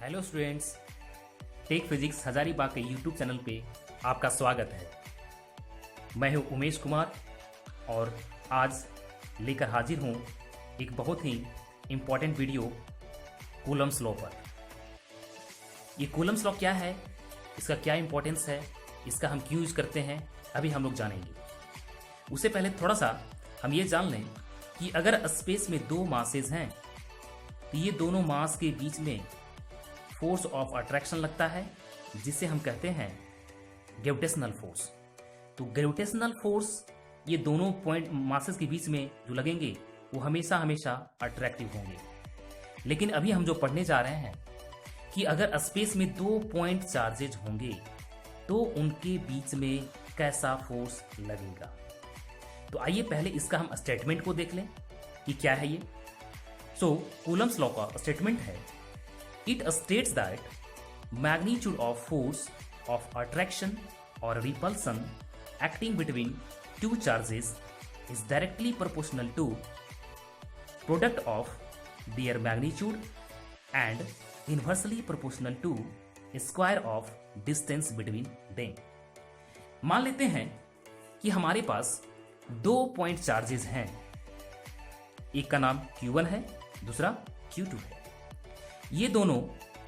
Hello students, tech physics Hazaribagh के YouTube channel पे आपका स्वागत है। मैं हूं उमेश कुमार और आज लेकर हाजिर हूं एक बहुत ही इम्पॉर्टेंट वीडियो कूलम्ब्स लॉ पर। ये कूलम्ब्स लॉ क्या है, इसका क्या इम्पोर्टेंस है, इसका हम क्यों यूज करते हैं, अभी हम लोग जानेंगे। उससे पहले थोड़ा सा हम ये जान लें कि अगर स्पेस में दो मासेस हैं तो ये दोनों मास के बीच में फोर्स ऑफ अट्रैक्शन लगता है, जिसे हम कहते हैं ग्रेविटेशनल फोर्स। तो ग्रेविटेशनल फोर्स ये दोनों पॉइंट मासेस के बीच में जो लगेंगे वो हमेशा हमेशा अट्रैक्टिव होंगे। लेकिन अभी हम जो पढ़ने जा रहे हैं कि अगर स्पेस में दो पॉइंट चार्जेज होंगे तो उनके बीच में कैसा फोर्स लगेगा। तो आइए पहले इसका हम स्टेटमेंट को देख लें कि क्या है ये। कूलम्ब्स लॉ का स्टेटमेंट है, it states that magnitude of force of attraction or repulsion acting between two charges is directly proportional to product of their magnitude and inversely proportional to square of distance between them। मान लेते हैं कि हमारे पास दो point charges हैं, एक का नाम Q1 है, दूसरा Q2 है। ये दोनों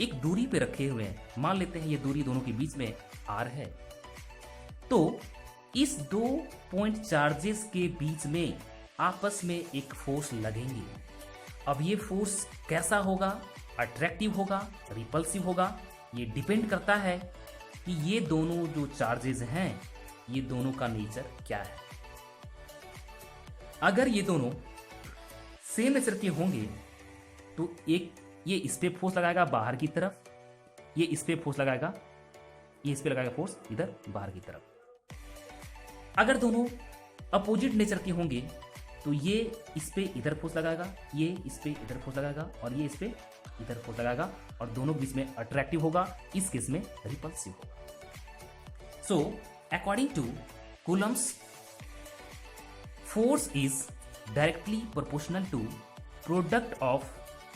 एक दूरी पे रखे हुए हैं। मान लेते हैं ये दूरी दोनों के बीच में R है। तो इस दो पॉइंट चार्जेस के बीच में आपस में एक फोर्स लगेंगे। अब ये फोर्स कैसा होगा, अट्रैक्टिव होगा, रिपल्सिव होगा, ये डिपेंड करता है कि ये दोनों जो चार्जेस हैं ये दोनों का नेचर क्या है। अगर ये दोनों सेम नेचर के होंगे तो एक ये इस पे फोर्स लगाएगा बाहर की तरफ, ये इस पे फोर्स लगाएगा, ये इस पे लगाएगा फोर्स इधर बाहर की तरफ। अगर दोनों अपोजिट नेचर के होंगे तो ये इस पे इधर फोर्स लगाएगा, ये इस पे इधर फोर्स लगाएगा और ये इस पे इधर फोर्स लगाएगा और दोनों बीच में अट्रैक्टिव होगा, इस केस में रिपल्सिव होगा। So according to Coulomb's force is directly proportional to product of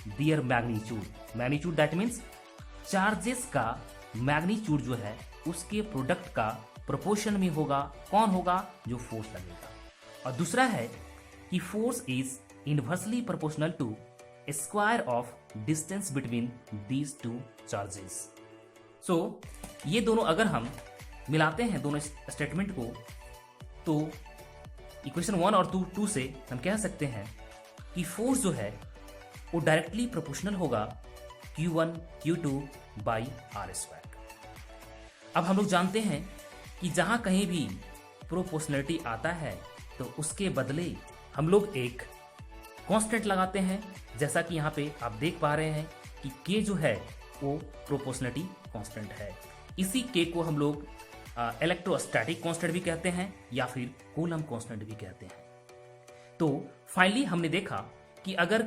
their magnitude that means charges का मैग्नीट्यूड जो है उसके प्रोडक्ट का प्रोपोर्शन में होगा। कौन होगा? जो फोर्स लगेगा। और दूसरा है कि force is inversely proportional to square of distance between these two charges. So ये दोनों अगर हम मिलाते हैं दोनों स्टेटमेंट को तो इक्वेशन 1 और 2 से हम कह सकते हैं कि फोर्स जो है वो डायरेक्टली प्रोपोर्शनल होगा Q1 Q2 बाई R²। अब हम लोग जानते हैं कि जहां कहीं भी प्रोपोर्शनलिटी आता है तो उसके बदले हम लोग एक कांस्टेंट लगाते हैं, जैसा कि यहाँ पे आप देख पा रहे हैं कि K जो है वो प्रोपोर्शनलिटी कांस्टेंट है। इसी K को हम लोग इलेक्ट्रोस्टैटिक कांस्टेंट भी कहते हैं या फिर कूलम्ब कांस्टेंट भी कहते हैं। तो फाइनली हमने देखा कि अगर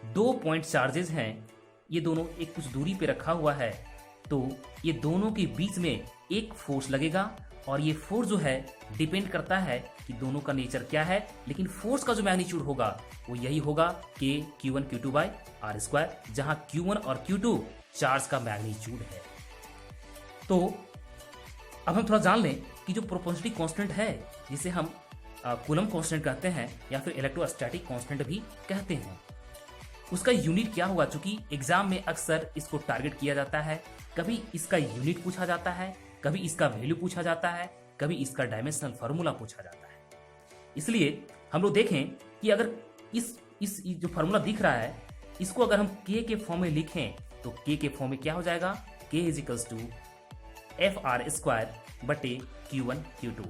दो पॉइंट चार्जेस हैं, ये दोनों एक कुछ दूरी पे रखा हुआ है, तो ये दोनों के बीच में एक फोर्स लगेगा और ये फोर्स जो है डिपेंड करता है कि दोनों का नेचर क्या है। लेकिन फोर्स का जो मैग्नीट्यूड होगा वो यही होगा कि Q1 Q2 बाई R², जहां Q1 और Q2 चार्ज का मैग्नीट्यूड है। तो अब हम थोड़ा जान लें कि जो प्रोपोर्शनलिटी कांस्टेंट है, जिसे हम कूलम्ब कांस्टेंट कहते हैं या फिर इलेक्ट्रोस्टैटिक कांस्टेंट भी कहते हैं, उसका यूनिट क्या होगा। चूंकि एग्जाम में अक्सर इसको टारगेट किया जाता है, कभी इसका यूनिट पूछा जाता है, कभी इसका वैल्यू पूछा जाता है, कभी इसका डायमेंशनल फार्मूला पूछा जाता है। इसलिए हम लोग देखें कि अगर इस जो फार्मूला दिख रहा है इसको अगर हम K के फॉर्म में लिखें तो K के फॉर्म में क्या हो जाएगा, K = FR² बटे Q1 Q2।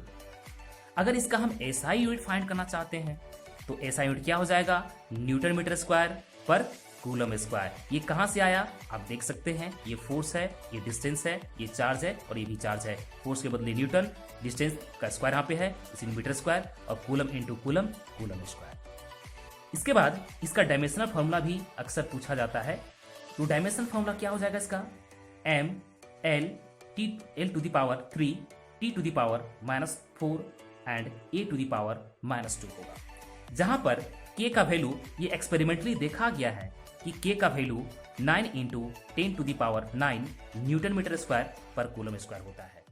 अगर इसका हम SI यूनिट फाइंड करना चाहते हैं तो SI यूनिट क्या हो जाएगा, न्यूटन मीटर स्क्वायर पर कूलम्ब स्क्वायर। ये कहां से आया आप देख सकते हैं, ये फोर्स है, ये डिस्टेंस है, ये चार्ज है और ये भी चार्ज है। फोर्स के बदले न्यूटन, डिस्टेंस का स्क्वायर यहाँ पे है इसी मीटर स्क्वायर और कूलम्ब इंटू कूलम्ब स्क्वायर। इसके बाद इसका डायमेंशनल फार्मूला भी अक्सर पूछा जाता है। तो डायमेंशनल फार्मूला क्या हो जाएगा इसका, L⁻3 T⁻⁻4 एंड A⁻−2 होगा। जहां पर K का वैल्यू ये एक्सपेरिमेंटली देखा गया है कि के का वैल्यू 9 × 10⁹ न्यूटन मीटर स्क्वायर पर कूलम स्क्वायर होता है।